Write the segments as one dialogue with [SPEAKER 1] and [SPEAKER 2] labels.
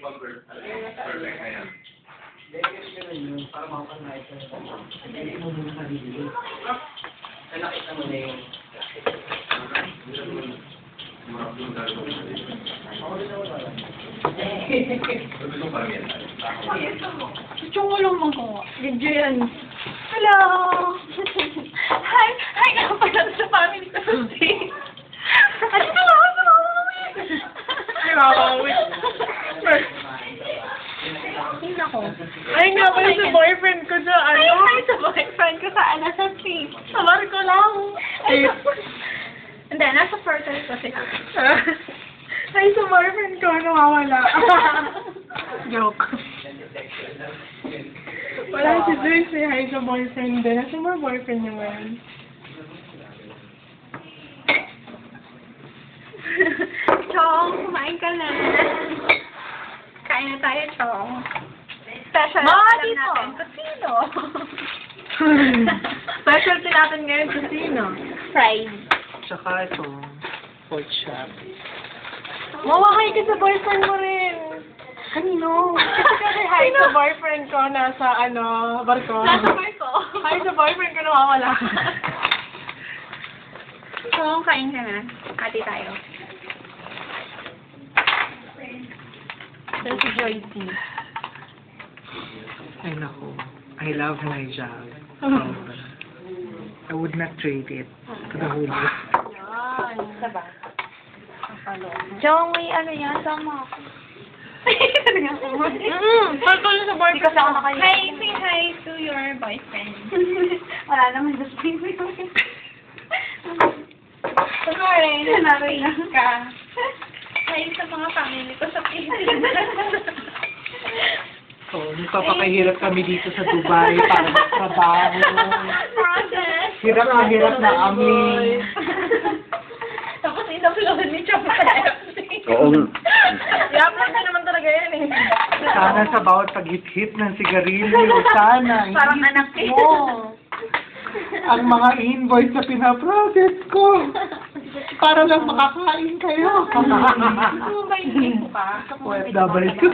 [SPEAKER 1] Perfect na yan.
[SPEAKER 2] Nakita mo na yung...
[SPEAKER 3] Gusto ko lang magawa. Video yan. Hello! Hi! Hi nga pala sa family ko sa state. Ano ka lang ako sa mamawit?
[SPEAKER 4] Ay, mamawit.
[SPEAKER 3] Hindi ako.
[SPEAKER 4] Ay, nga pala sa boyfriend ko sa ano.
[SPEAKER 3] Ay, sa boyfriend ko sa ano sa state. Sa barko lang. Ay, hindi, nasa portal kasi ako.
[SPEAKER 4] Ay, sa boyfriend ko, nawawala. Joke. Wala si Joyce eh. Hi sa boyfriend din. Nasa mga boyfriend niya ngayon.
[SPEAKER 3] Chong, kumain ka na. Kain na tayo, Chong. Special
[SPEAKER 4] Mga
[SPEAKER 3] alam
[SPEAKER 4] dito.
[SPEAKER 3] natin kung sino.
[SPEAKER 4] Specialty natin ngayon sa sino?
[SPEAKER 3] Fried.
[SPEAKER 4] Tsaka ito, pork chop. Mawakay ka sa boyfriend mo rin. Kanino? Kasi hi sa boyfriend ko nasa ano, barko.
[SPEAKER 3] Nasa barko.
[SPEAKER 4] Hi sa boyfriend ko nawawala.
[SPEAKER 3] Chong, kain ka na. Hati tayo.
[SPEAKER 4] Ito si Joyce.
[SPEAKER 5] Ay naku, I love my job. I would not trade it to the whole world.
[SPEAKER 3] Yan. Saba. Chong, may ano yan? Sama ako.
[SPEAKER 4] Barko na sa boyfriend.
[SPEAKER 3] Kasi ako nakayo. Hi, say hi to your boyfriend. Wala naman just say hi. Sorry, narinig ka. Hi sa mga family ko sa Pilipinas.
[SPEAKER 5] So, nagpapakahirap kami dito sa Dubai para magtrabaho.
[SPEAKER 3] Process.
[SPEAKER 5] Hirap na hirap na kami.
[SPEAKER 3] Tapos in-upload ni Chong sa FC.
[SPEAKER 1] Oo.
[SPEAKER 4] I-upload na naman talaga yan eh.
[SPEAKER 5] Sana sa bawat pag-hit-hit ng sigarilyo, sana.
[SPEAKER 3] Parang
[SPEAKER 5] hindi
[SPEAKER 3] anak eh.
[SPEAKER 5] mo. Ang mga invoice na pinaprocess ko. Para lang makakain kayo.
[SPEAKER 3] Ano ba yung ko ka?
[SPEAKER 5] OFW.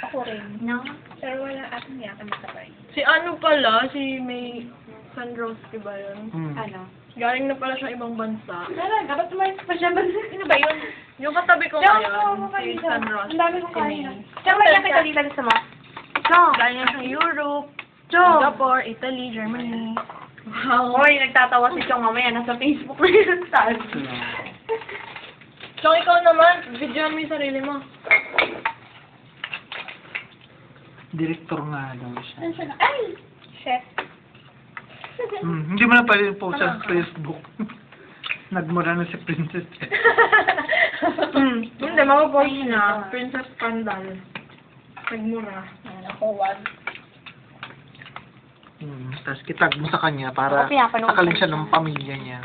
[SPEAKER 3] Ako rin. No? Pero wala at hindi ako nakabay.
[SPEAKER 4] Si ano pala, si May Sandrowski ba yun?
[SPEAKER 3] Ano?
[SPEAKER 4] Galing na pala siya ibang bansa.
[SPEAKER 3] Talaga? Ba't tumalis pa siya? Ano ba yun?
[SPEAKER 4] Yung katabi ko ngayon, si Sandrowski.
[SPEAKER 3] Ang dami kong
[SPEAKER 4] si May.
[SPEAKER 3] kain. Saan ba niya kita dito gusto mo? No.
[SPEAKER 4] Galing na sa Europe,
[SPEAKER 3] Chong.
[SPEAKER 4] Singapore, Italy, Germany.
[SPEAKER 3] Wow. Hoy, nagtatawa si Chong mamaya. Nasa Facebook na yun. Saan?
[SPEAKER 4] So, ikaw naman, video mo yung sarili mo.
[SPEAKER 5] Direktor nga daw siya.
[SPEAKER 3] Saan siya na? Ay! Chef.
[SPEAKER 5] Hindi mo na pala yung post sa Facebook. Nagmura na si Princess.
[SPEAKER 4] Hindi, makapost na. Princess Scandal. Nagmura.
[SPEAKER 3] Ako, wag.
[SPEAKER 5] Tapos kitag mo sa kanya para
[SPEAKER 3] Ako, pinapanood
[SPEAKER 5] sakalin
[SPEAKER 3] ko
[SPEAKER 5] siya
[SPEAKER 3] siya.
[SPEAKER 5] ng pamilya niya.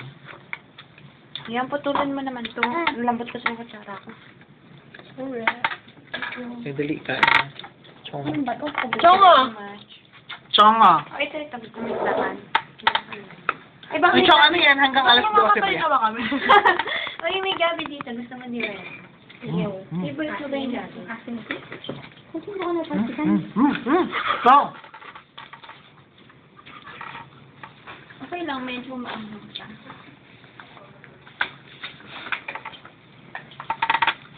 [SPEAKER 3] Yan, putulan mo naman to. Ang lambot ko sa kutsara ko.
[SPEAKER 5] Eh, dali ka. Chong.
[SPEAKER 3] Ano ba?
[SPEAKER 4] Chonga!
[SPEAKER 5] Chonga!
[SPEAKER 3] Oh, ito. Kumislakan. Ay,
[SPEAKER 5] Ay,
[SPEAKER 3] bakit?
[SPEAKER 5] Chong, ano yan? Hanggang alas 12 ba
[SPEAKER 4] Makakatay
[SPEAKER 5] yan?
[SPEAKER 4] na ba kami?
[SPEAKER 3] Uy, may gabi dito. Gusto mo nila yan. Ayaw. Favorite mo ba yung gabi? Asin ko. Kasi hindi ko napansikan.
[SPEAKER 5] Chong!
[SPEAKER 3] Okay lang, medyo maanong siya.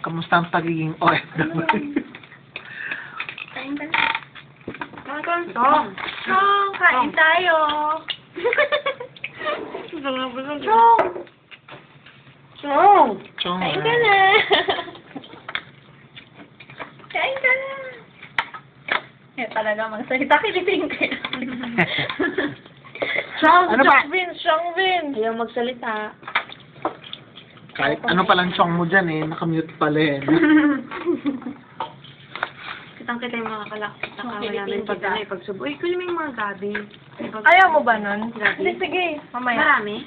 [SPEAKER 5] Kamusta ang pagiging OFW?
[SPEAKER 3] Kain ka na. Chong! Chong! Kain tayo! Chong! Chong!
[SPEAKER 5] Chong!
[SPEAKER 3] Kain ka na! Kain ka na! Eh, talaga magsalita. Kilipin ka na.
[SPEAKER 4] Chong!
[SPEAKER 5] Ano ba?
[SPEAKER 4] Chong Vince!
[SPEAKER 3] Ayaw magsalita.
[SPEAKER 5] Kahit ano palang chong mo dyan eh, nakamute pala eh.
[SPEAKER 3] Kitang-kita yung mga nakakama namin pag ano, pagsubo. Uy, kunin mo yung mga gabi.
[SPEAKER 4] Ayaw mo ba nun?
[SPEAKER 3] Gabi.
[SPEAKER 4] Sige, sige. Mamaya.
[SPEAKER 3] Marami?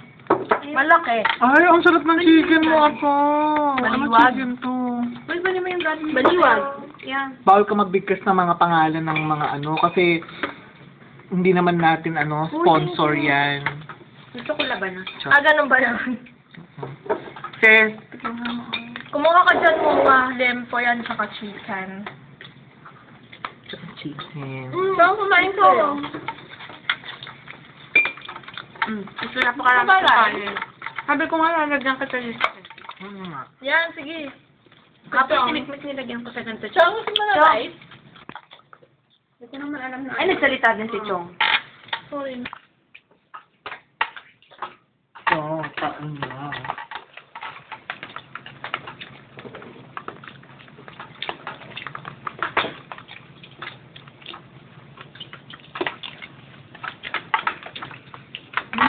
[SPEAKER 4] Malaki.
[SPEAKER 5] Ay, ang sarap ng chicken mo ako. Ano
[SPEAKER 4] Baliwag.
[SPEAKER 5] chicken to?
[SPEAKER 3] Uy, kunin mo yung gabi. Baliwag. Yan.
[SPEAKER 5] Bawal ka magbigkas ng mga pangalan ng mga ano, kasi hindi naman natin ano, sponsor yan.
[SPEAKER 3] Gusto ko laban na.
[SPEAKER 4] Ah, ganun ba yun?
[SPEAKER 5] Kasi,
[SPEAKER 4] Kumuha ka dyan mga lempo yan, tsaka chicken.
[SPEAKER 5] Tsaka chicken.
[SPEAKER 3] Saan kumain ko?
[SPEAKER 4] Gusto na pakarami sa kanin. Sabi ko nga, lalagyan kita dito.
[SPEAKER 5] Nga.
[SPEAKER 3] Yan, sige.
[SPEAKER 4] Kapag sinikmit nilagyan ko sa ganito.
[SPEAKER 3] Saan gusto mo na rice?
[SPEAKER 4] Hindi ko naman alam na. Ay, nagsalita din si Chong.
[SPEAKER 3] Sorry.
[SPEAKER 5] Oo, taon na.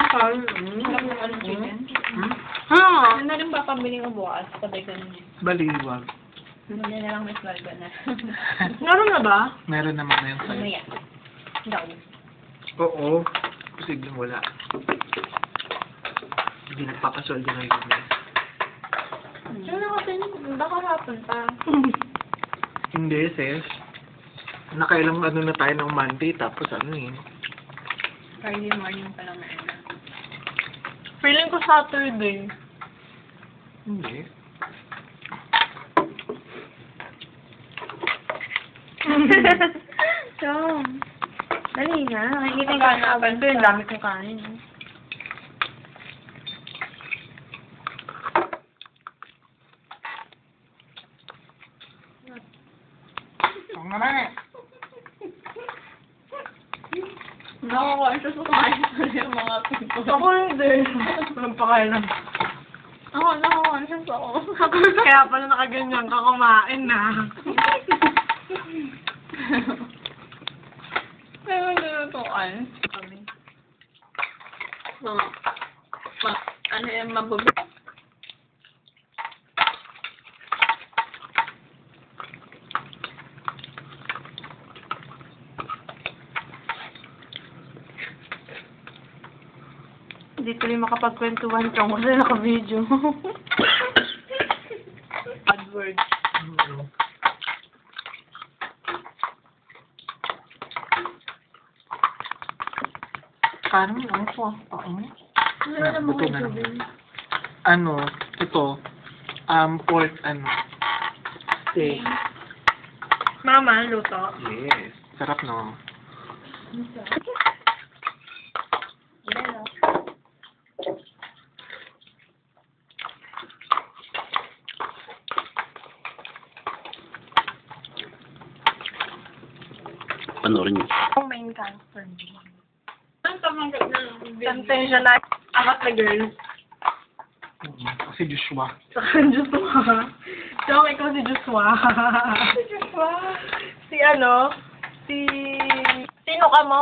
[SPEAKER 3] Anong chicken?
[SPEAKER 4] Ha?
[SPEAKER 3] Ano na rin ba pambili ko bukas? Sabay ka naman.
[SPEAKER 5] Baliwag.
[SPEAKER 3] Hindi na lang may swaldo na.
[SPEAKER 4] Naroon na ba?
[SPEAKER 5] Meron naman na yung
[SPEAKER 3] Ano
[SPEAKER 5] sa'yo.
[SPEAKER 3] yan? Daw.
[SPEAKER 5] Oo. Posibleng wala. Hindi nagpapasweldo na yun.
[SPEAKER 3] Ano kasi, baka hapon pa.
[SPEAKER 5] Hindi, sis. Nakailang ano na tayo ng Monday, tapos ano eh.
[SPEAKER 3] Friday morning pa lang na ano.
[SPEAKER 4] Feeling ko Saturday.
[SPEAKER 5] Hindi.
[SPEAKER 4] Chong. Dali na. Nakikita yung kakaban ko. Yung dami kong kanin.
[SPEAKER 5] Ang nga na eh.
[SPEAKER 3] Nakaka-conscious ko kumain ko yung mga people.
[SPEAKER 4] Ako hindi. Walang pakailan.
[SPEAKER 3] Ako, nakaka-conscious ako.
[SPEAKER 4] Kaya pala nakaganyan ka kumain na.
[SPEAKER 3] Pero nilutuan. Kami. Ano yung mabubi?
[SPEAKER 4] Hindi tuloy makapagkwentuhan Chong kasi naka-video. AdWords.
[SPEAKER 5] Kanin lang po. Oo.
[SPEAKER 3] Ano mo
[SPEAKER 5] Buto na naman. Ano, ito, pork, ano, steak.
[SPEAKER 4] Mama, luto.
[SPEAKER 5] Yes. Sarap, no?
[SPEAKER 1] Panoorin niyo.
[SPEAKER 4] Ang main character niya.
[SPEAKER 3] Ang tamang
[SPEAKER 4] Sometimes siya na akat na girl.
[SPEAKER 5] Kasi Joshua.
[SPEAKER 4] Saka Joshua. Chong, ikaw si Joshua.
[SPEAKER 3] Joshua.
[SPEAKER 4] Si ano? Sino ka mo,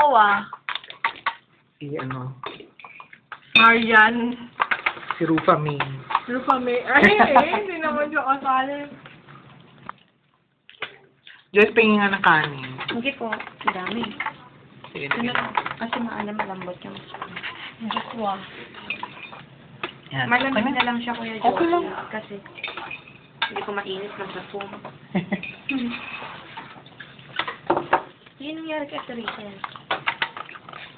[SPEAKER 5] Si, ano,
[SPEAKER 4] Marian.
[SPEAKER 5] si Rufa May.
[SPEAKER 4] Rufa May. Ay, hindi naman siya kasali.
[SPEAKER 5] Just pingin nga ng kanin.
[SPEAKER 4] Hindi po. Ang dami.
[SPEAKER 5] Sige,
[SPEAKER 4] Ano
[SPEAKER 5] sige.
[SPEAKER 4] lang? Kasi malambot yung Joshua.
[SPEAKER 5] Yan.
[SPEAKER 4] Malamig
[SPEAKER 5] Okay
[SPEAKER 4] na lang siya, Kuya
[SPEAKER 5] Okay
[SPEAKER 4] Joshua.
[SPEAKER 5] lang.
[SPEAKER 4] Kasi hindi ko mainit ng perfume. Yun nangyari kay Teresa.